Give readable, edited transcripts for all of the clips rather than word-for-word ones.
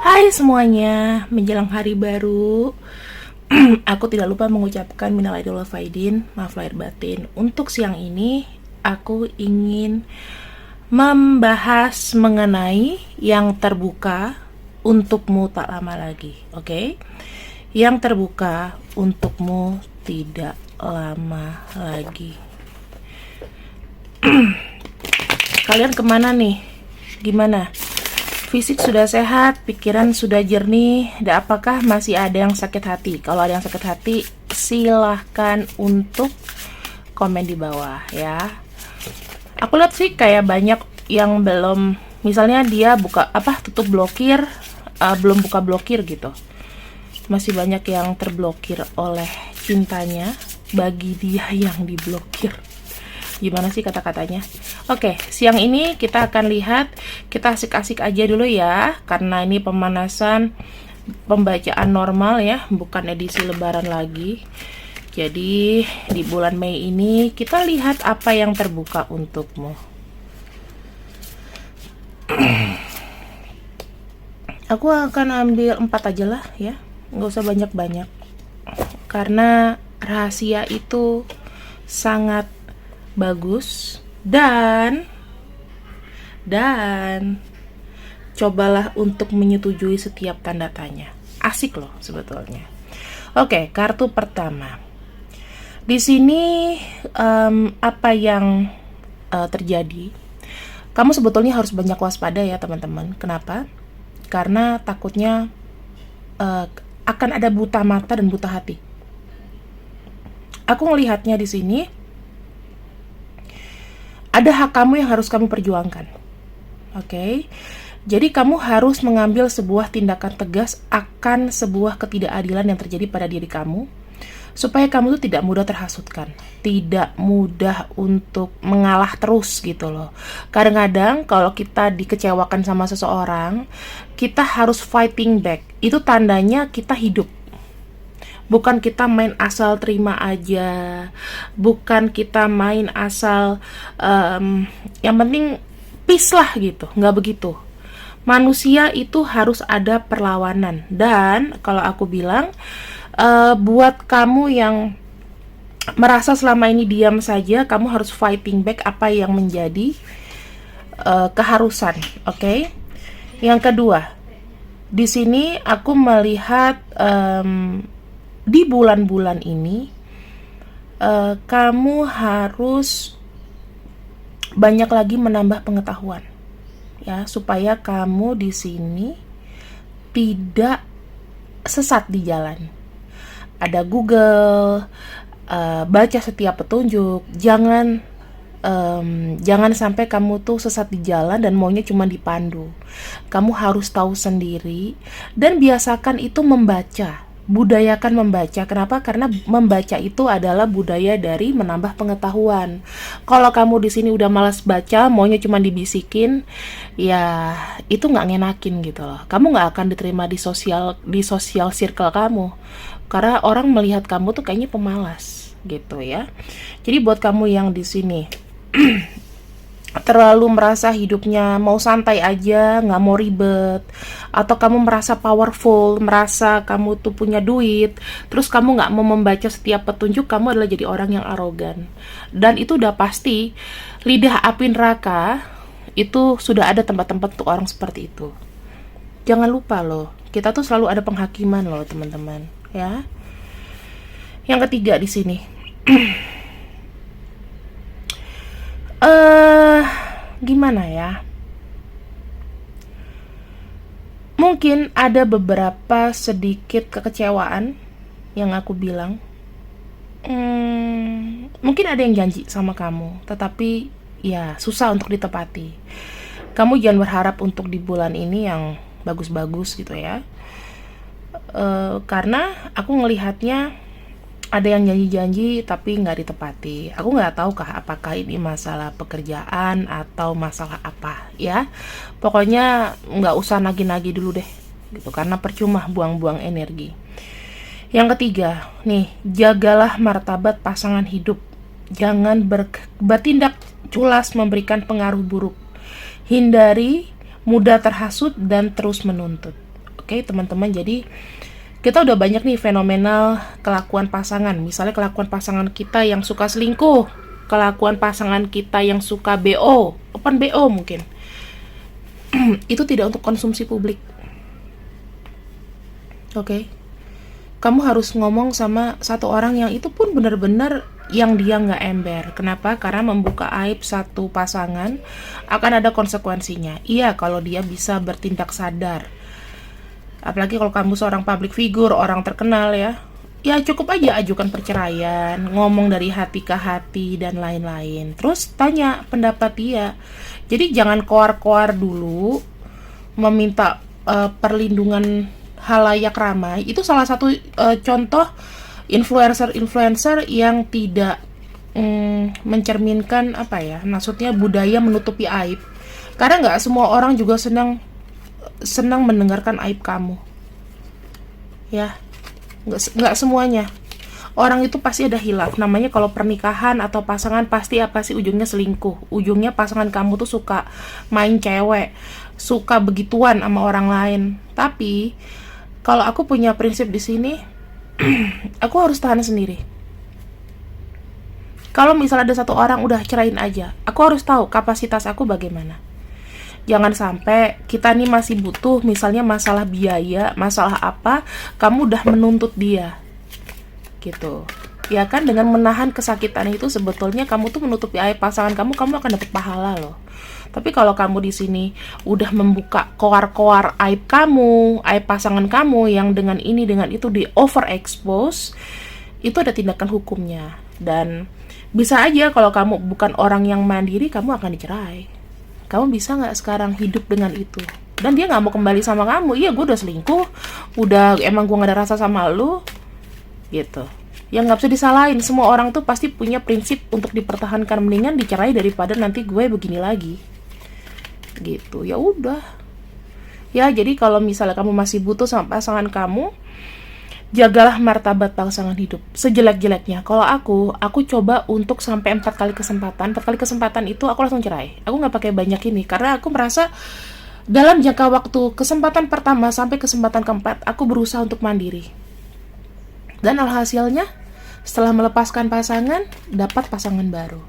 Hai semuanya, menjelang hari baru, aku tidak lupa mengucapkan minal aidin wal faizin, maaf lahir batin. Untuk siang ini, aku ingin membahas mengenai yang terbuka untukmu tak lama lagi, oke? Yang terbuka untukmu tidak lama lagi. Kalian kemana nih? Gimana? Fisik sudah sehat, pikiran sudah jernih, dan apakah masih ada yang sakit hati? Kalau ada yang sakit hati, silahkan untuk komen di bawah ya. Aku lihat sih kayak banyak yang belum, misalnya dia tutup blokir, belum buka blokir gitu. Masih banyak yang terblokir oleh cintanya bagi dia yang diblokir. Gimana sih kata-katanya? Oke, siang ini kita akan lihat, kita asik-asik aja dulu ya, karena ini pemanasan pembacaan normal ya, bukan edisi lebaran lagi. Jadi di bulan Mei ini kita lihat apa yang terbuka untukmu. Aku akan ambil 4 aja lah ya, nggak usah banyak-banyak, karena rahasia itu sangat bagus dan cobalah untuk menyetujui setiap tanda tanya. Asik loh sebetulnya. Oke, kartu pertama. Di sini apa yang terjadi? Kamu sebetulnya harus banyak waspada ya teman-teman. Kenapa? Karena takutnya akan ada buta mata dan buta hati. Aku melihatnya di sini. Ada hak kamu yang harus kamu perjuangkan. Oke. Jadi kamu harus mengambil sebuah tindakan tegas akan sebuah ketidakadilan yang terjadi pada diri kamu, supaya kamu tuh tidak mudah terhasutkan, tidak mudah untuk mengalah terus gitu loh. Kadang-kadang kalau kita dikecewakan sama seseorang, kita harus fighting back. Itu tandanya kita hidup. Bukan kita main asal terima aja, bukan kita main asal yang penting peace lah gitu, nggak begitu. Manusia itu harus ada perlawanan. Dan kalau aku bilang, buat kamu yang merasa selama ini diam saja, kamu harus fighting back apa yang menjadi keharusan, oke? Yang kedua, di sini aku melihat di bulan-bulan ini kamu harus banyak lagi menambah pengetahuan ya, supaya kamu di sini tidak sesat di jalan. Ada Google, baca setiap petunjuk, jangan sampai kamu tuh sesat di jalan dan maunya cuma dipandu. Kamu harus tahu sendiri dan biasakan itu membaca. Budayakan membaca. Kenapa? Karena membaca itu adalah budaya dari menambah pengetahuan. Kalau kamu di sini udah malas baca, maunya cuma dibisikin, ya itu nggak ngenakin gitu loh. Kamu nggak akan diterima di sosial circle kamu, karena orang melihat kamu tuh kayaknya pemalas gitu ya. Jadi buat kamu yang di sini terlalu merasa hidupnya mau santai aja, nggak mau ribet, atau kamu merasa powerful, merasa kamu tuh punya duit, terus kamu nggak mau membaca setiap petunjuk, kamu adalah jadi orang yang arogan. Dan itu udah pasti, lidah api neraka itu sudah ada tempat-tempat tuh orang seperti itu. Jangan lupa loh, kita tuh selalu ada penghakiman loh teman-teman ya. Yang ketiga di sini gimana ya? Mungkin ada beberapa sedikit kekecewaan yang aku bilang. Mungkin ada yang janji sama kamu, tetapi ya susah untuk ditepati. Kamu jangan berharap untuk di bulan ini yang bagus-bagus gitu ya. Karena aku ngelihatnya ada yang janji-janji tapi nggak ditepati. Aku nggak tahu apakah ini masalah pekerjaan atau masalah apa ya. Pokoknya nggak usah nagih-nagih dulu deh gitu, karena percuma buang-buang energi. Yang ketiga nih, jagalah martabat pasangan hidup. Jangan bertindak culas memberikan pengaruh buruk. Hindari mudah terhasut dan terus menuntut. Oke, teman-teman, jadi kita udah banyak nih fenomenal kelakuan pasangan. Misalnya kelakuan pasangan kita yang suka selingkuh, kelakuan pasangan kita yang suka BO, open BO mungkin. Itu tidak untuk konsumsi publik. Oke. Kamu harus ngomong sama satu orang yang itu pun benar-benar yang dia nggak ember. Kenapa? Karena membuka aib satu pasangan akan ada konsekuensinya. Iya, kalau dia bisa bertindak sadar. Apalagi kalau kamu seorang public figure, orang terkenal ya. Ya cukup aja ajukan perceraian, ngomong dari hati ke hati dan lain-lain. Terus tanya pendapat dia. Jadi jangan koar-koar dulu meminta perlindungan halayak ramai. Itu salah satu contoh influencer yang tidak mencerminkan maksudnya budaya menutupi aib. Karena nggak semua orang juga senang mendengarkan aib kamu. Ya, nggak semuanya. Orang itu pasti ada hilaf. Namanya kalau pernikahan atau pasangan pasti apa sih ujungnya selingkuh. Ujungnya pasangan kamu tuh suka main cewek, suka begituan sama orang lain. Tapi kalau aku punya prinsip di sini, aku harus tahan sendiri. Kalau misalnya ada satu orang udah cerain aja, aku harus tahu kapasitas aku bagaimana. Jangan sampai kita nih masih butuh, misalnya masalah biaya, masalah apa, kamu udah menuntut dia, gitu. Ya kan, dengan menahan kesakitan itu sebetulnya kamu tuh menutupi aib pasangan kamu akan dapat pahala loh. Tapi kalau kamu di sini udah membuka koar-koar aib kamu, aib pasangan kamu yang dengan ini dengan itu di overexpose, itu ada tindakan hukumnya. Dan bisa aja kalau kamu bukan orang yang mandiri, kamu akan dicerai. Kamu bisa nggak sekarang hidup dengan itu? Dan dia nggak mau kembali sama kamu. Iya, gue udah selingkuh, emang gue nggak ada rasa sama lu, gitu. Yang nggak bisa disalahin. Semua orang tuh pasti punya prinsip untuk dipertahankan. Mendingan dicerai daripada nanti gue begini lagi, gitu. Ya udah. Ya, jadi kalau misalnya kamu masih butuh sama pasangan kamu, jagalah martabat pasangan hidup sejelek-jeleknya. Kalau aku coba untuk sampai 4 kali kesempatan. 4 kali kesempatan itu aku langsung cerai. Aku nggak pakai banyak ini karena aku merasa dalam jangka waktu kesempatan pertama sampai kesempatan keempat aku berusaha untuk mandiri. Dan alhasilnya setelah melepaskan pasangan, dapat pasangan baru.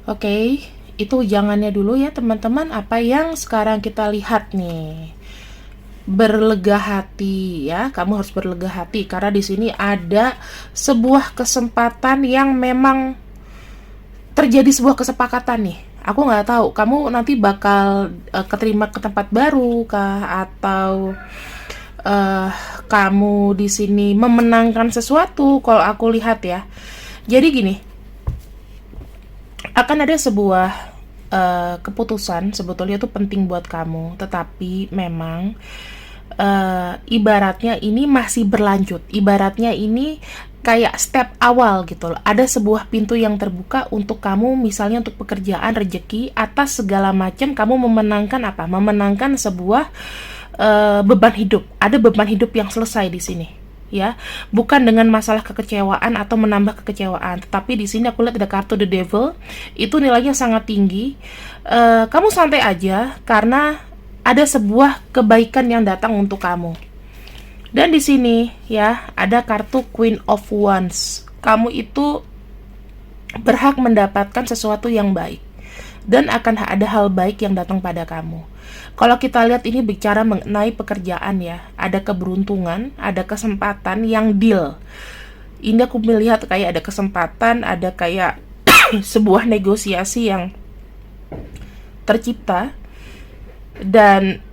Oke, itu jangannya dulu ya teman-teman. Apa yang sekarang kita lihat nih, berlega hati ya, kamu harus berlega hati karena di sini ada sebuah kesempatan yang memang terjadi sebuah kesepakatan nih. Aku nggak tahu kamu nanti bakal keterima ke tempat baru kah, atau kamu di sini memenangkan sesuatu. Kalau aku lihat ya, jadi gini, akan ada sebuah keputusan sebetulnya itu penting buat kamu, tetapi memang ibaratnya ini masih berlanjut. Ibaratnya ini kayak step awal gitu loh. Ada sebuah pintu yang terbuka untuk kamu, misalnya untuk pekerjaan, rezeki, atas segala macam. Kamu memenangkan apa? Memenangkan sebuah beban hidup. Ada beban hidup yang selesai di sini. Ya, bukan dengan masalah kekecewaan atau menambah kekecewaan, tetapi di sini aku lihat ada kartu The Devil, itu nilainya sangat tinggi. Kamu santai aja karena ada sebuah kebaikan yang datang untuk kamu. Dan di sini ya ada kartu Queen of Wands. Kamu itu berhak mendapatkan sesuatu yang baik dan akan ada hal baik yang datang pada kamu. Kalau kita lihat ini bicara mengenai pekerjaan ya, ada keberuntungan, ada kesempatan yang deal. Ini aku melihat kayak ada kesempatan, ada kayak sebuah negosiasi yang tercipta. Dan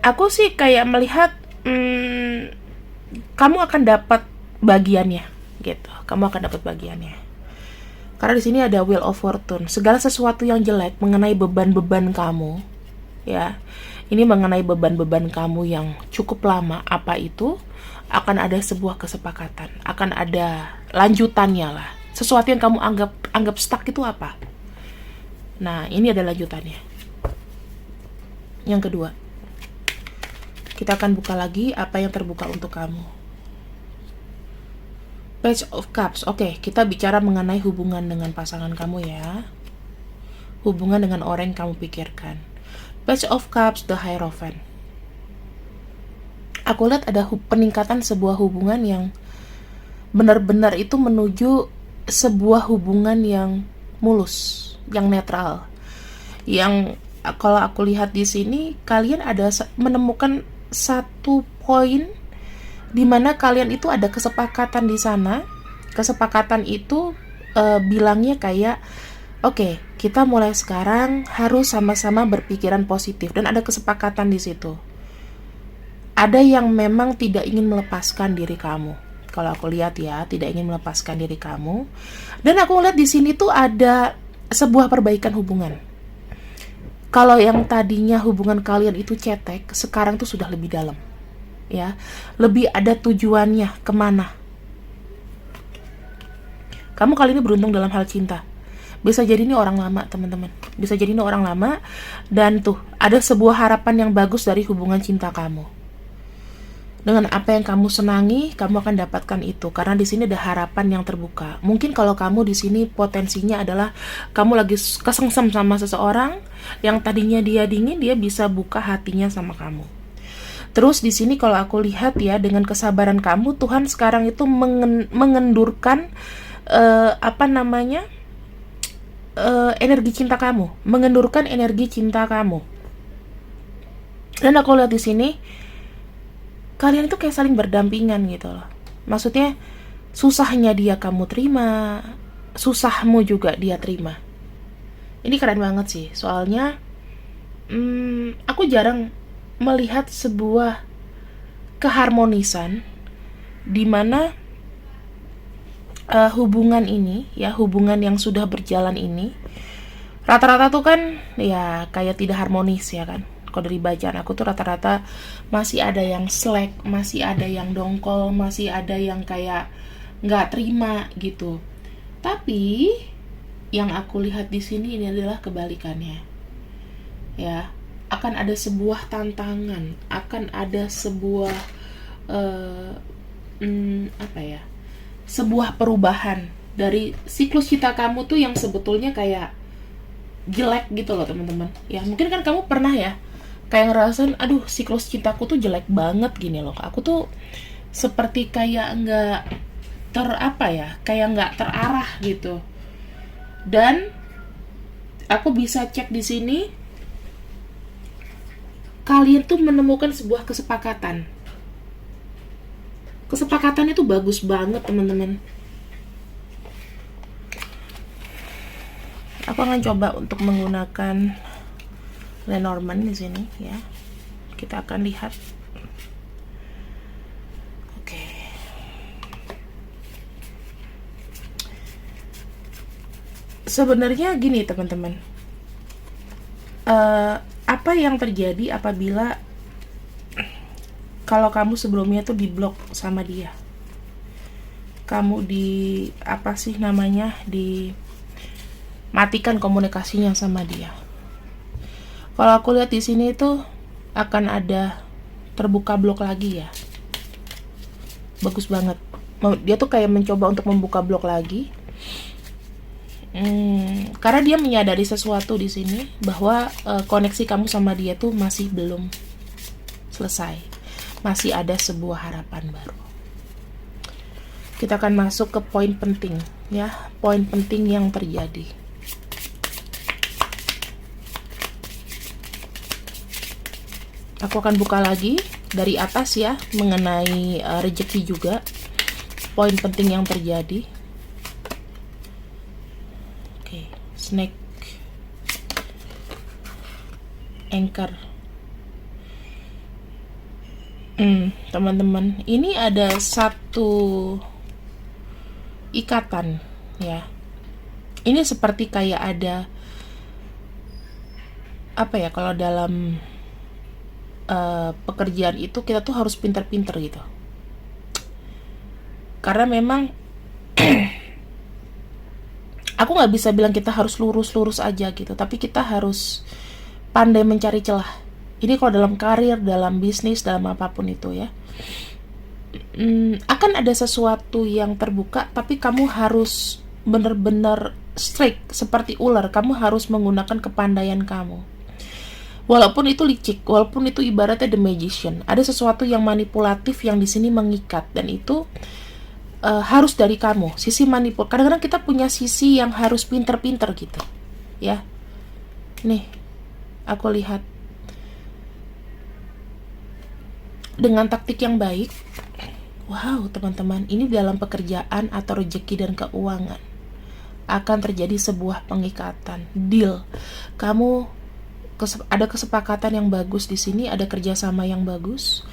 aku sih kayak melihat kamu akan dapat bagiannya gitu. Kamu akan dapat bagiannya. Karena di sini ada Wheel of Fortune. Segala sesuatu yang jelek mengenai beban-beban kamu, ya. Ini mengenai beban-beban kamu yang cukup lama, apa itu? Akan ada sebuah kesepakatan, akan ada lanjutannya lah. Sesuatu yang kamu anggap stuck itu apa? Nah, ini ada lanjutannya. Yang kedua, kita akan buka lagi apa yang terbuka untuk kamu. Page of Cups. Oke, kita bicara mengenai hubungan dengan pasangan kamu ya. Hubungan dengan orang yang kamu pikirkan. Page of Cups, The Hierophant. Aku lihat ada peningkatan sebuah hubungan yang benar-benar itu menuju sebuah hubungan yang mulus, yang netral. Yang kalau aku lihat di sini, kalian ada menemukan satu poin di mana kalian itu ada kesepakatan di sana. Kesepakatan itu bilangnya kayak, oke, kita mulai sekarang harus sama-sama berpikiran positif, dan ada kesepakatan di situ. Ada yang memang tidak ingin melepaskan diri kamu. Kalau aku lihat ya, tidak ingin melepaskan diri kamu. Dan aku lihat di sini tuh ada sebuah perbaikan hubungan. Kalau yang tadinya hubungan kalian itu cetek, sekarang tuh sudah lebih dalam. Ya, lebih ada tujuannya kemana. Kamu kali ini beruntung dalam hal cinta. Bisa jadi ini orang lama, teman-teman. Bisa jadi ini orang lama, dan tuh ada sebuah harapan yang bagus dari hubungan cinta kamu. Dengan apa yang kamu senangi, kamu akan dapatkan itu. Karena di sini ada harapan yang terbuka. Mungkin kalau kamu di sini potensinya adalah kamu lagi kesengsem sama seseorang yang tadinya dia dingin, dia bisa buka hatinya sama kamu. Terus di sini kalau aku lihat ya, dengan kesabaran kamu, Tuhan sekarang itu mengendurkan energi cinta kamu, mengendurkan energi cinta kamu. Dan aku lihat di sini kalian itu kayak saling berdampingan gitu loh. Maksudnya susahnya dia kamu terima, susahmu juga dia terima. Ini keren banget sih. Soalnya aku jarang melihat sebuah keharmonisan di mana hubungan ini ya, hubungan yang sudah berjalan ini rata-rata tuh kan ya kayak tidak harmonis ya kan. Kalau dari bacaan aku tuh rata-rata masih ada yang slack, masih ada yang dongkol, masih ada yang kayak nggak terima gitu. Tapi yang aku lihat di sini ini adalah kebalikannya. Ya, akan ada sebuah tantangan, akan ada sebuah sebuah perubahan dari siklus cinta kamu tuh yang sebetulnya kayak jelek gitu loh, teman-teman. Ya, mungkin kan kamu pernah ya kayak ngerasain, aduh siklus cintaku tuh jelek banget gini loh. Aku tuh seperti kayak nggak kayak nggak terarah gitu. Dan aku bisa cek di sini, kalian tuh menemukan sebuah kesepakatan. Kesepakatan itu bagus banget, teman-teman. Aku akan coba untuk menggunakan Lenormand di sini ya. Kita akan lihat. Oke. Sebenarnya gini, teman-teman. Apa yang terjadi apabila kalau kamu sebelumnya tuh diblok sama dia? Kamu dimatikan komunikasinya sama dia. Kalau aku lihat di sini itu akan ada terbuka blok lagi ya. Bagus banget. Dia tuh kayak mencoba untuk membuka blok lagi. Karena dia menyadari sesuatu di sini bahwa koneksi kamu sama dia tuh masih belum selesai. Masih ada sebuah harapan baru. Kita akan masuk ke poin penting ya, poin penting yang terjadi. Aku akan buka lagi dari atas ya, mengenai rezeki juga. Poin penting yang terjadi. Oke, snake, anchor. Teman-teman, ini ada satu ikatan ya. Ini seperti kayak ada kalau dalam pekerjaan itu kita tuh harus pintar-pintar gitu. Karena memang aku nggak bisa bilang kita harus lurus-lurus aja gitu, tapi kita harus pandai mencari celah. Ini kalau dalam karir, dalam bisnis, dalam apapun itu ya, akan ada sesuatu yang terbuka, tapi kamu harus benar-benar strict seperti ular. Kamu harus menggunakan kepandaian kamu. Walaupun itu licik, walaupun itu ibaratnya the magician, ada sesuatu yang manipulatif yang di sini mengikat, dan itu harus dari kamu. Sisi manipulatif. Kadang-kadang kita punya sisi yang harus pinter-pinter gitu, ya. Nih, aku lihat dengan taktik yang baik. Wow, teman-teman, ini dalam pekerjaan atau rezeki dan keuangan akan terjadi sebuah pengikatan, deal. Kamu ada kesepakatan yang bagus di sini, ada kerjasama yang bagus.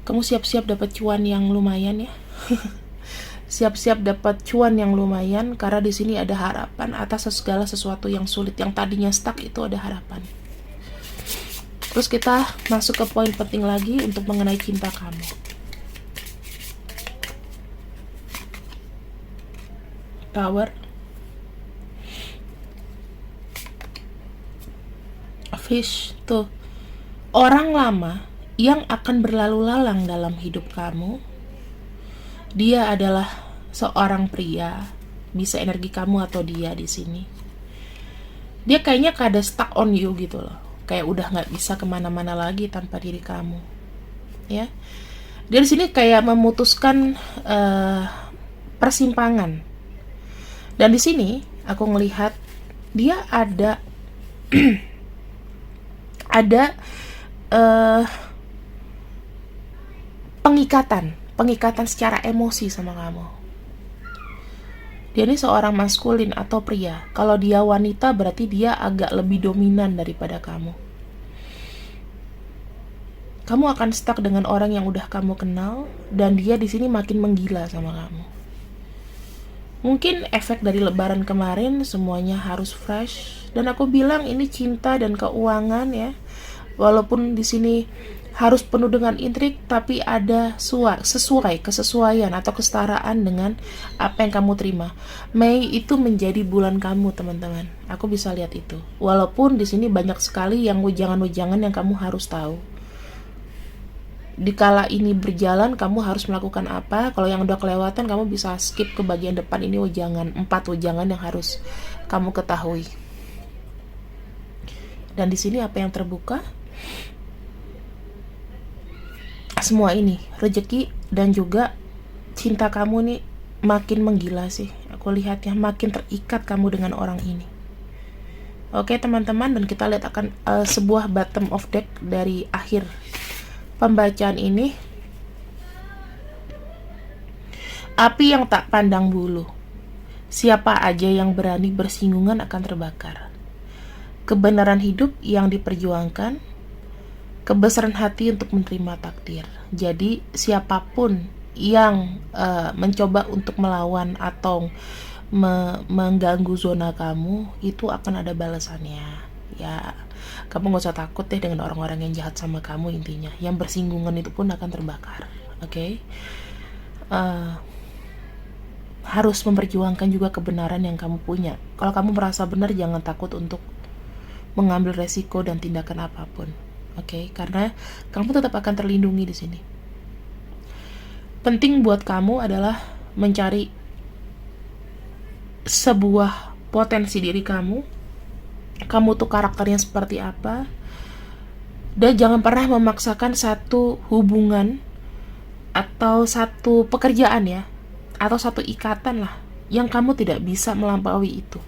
Kamu siap-siap dapat cuan yang lumayan ya. Siap-siap dapat cuan yang lumayan, karena di sini ada harapan atas segala sesuatu yang sulit, yang tadinya stuck itu ada harapan. Terus kita masuk ke poin penting lagi untuk mengenai cinta kamu. Tower, fish, tuh orang lama yang akan berlalu lalang dalam hidup kamu. Dia adalah seorang pria, bisa energi kamu atau dia di sini. Dia kayaknya kada stuck on you gitu loh, kayak udah nggak bisa kemana-mana lagi tanpa diri kamu, ya. Dia di sini kayak memutuskan persimpangan. Dan di sini aku ngelihat dia ada ada pengikatan secara emosi sama kamu. Dia ini seorang maskulin atau pria. Kalau dia wanita berarti dia agak lebih dominan daripada kamu. Kamu akan stuck dengan orang yang udah kamu kenal, dan dia di sini makin menggila sama kamu. Mungkin efek dari lebaran kemarin semuanya harus fresh, dan aku bilang ini cinta dan keuangan ya. Walaupun di sini harus penuh dengan intrik, tapi ada kesesuaian atau kesetaraan dengan apa yang kamu terima. Mei itu menjadi bulan kamu, teman-teman. Aku bisa lihat itu. Walaupun di sini banyak sekali yang wejangan-wejangan yang kamu harus tahu. Dikala ini berjalan, kamu harus melakukan apa? Kalau yang udah kelewatan, kamu bisa skip ke bagian depan. Ini 4 wejangan yang harus kamu ketahui. Dan di sini apa yang terbuka? Semua ini, rezeki dan juga cinta kamu nih makin menggila sih. Aku lihat ya, makin terikat kamu dengan orang ini. Oke teman-teman, dan kita lihat akan sebuah bottom of deck dari akhir pembacaan ini. Api yang tak pandang bulu. Siapa aja yang berani bersinggungan akan terbakar. Kebenaran hidup yang diperjuangkan. Kebesaran hati untuk menerima takdir. Jadi siapapun yang mencoba untuk melawan atau mengganggu zona kamu, itu akan ada balasannya. Ya, kamu gak usah takut deh dengan orang-orang yang jahat sama kamu. Intinya yang bersinggungan itu pun akan terbakar. Oke? Harus memperjuangkan juga kebenaran yang kamu punya. Kalau kamu merasa benar, jangan takut untuk mengambil resiko dan tindakan apapun. Oke, karena kamu tetap akan terlindungi di sini. Penting buat kamu adalah mencari sebuah potensi diri kamu. Kamu tuh karakternya seperti apa? Dan jangan pernah memaksakan satu hubungan atau satu pekerjaan ya, atau satu ikatan lah yang kamu tidak bisa melampaui itu.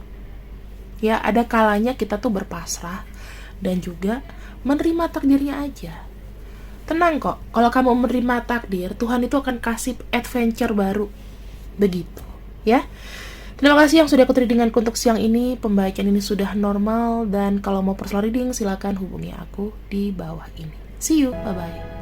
Ya, ada kalanya kita tuh berpasrah dan juga menerima takdirnya aja. Tenang kok, kalau kamu menerima takdir, Tuhan itu akan kasih adventure baru. Begitu, ya. Terima kasih yang sudah ikut readinganku untuk siang ini. Pembacaan ini sudah normal, dan kalau mau personal reading silakan hubungi aku di bawah ini. See you, bye-bye.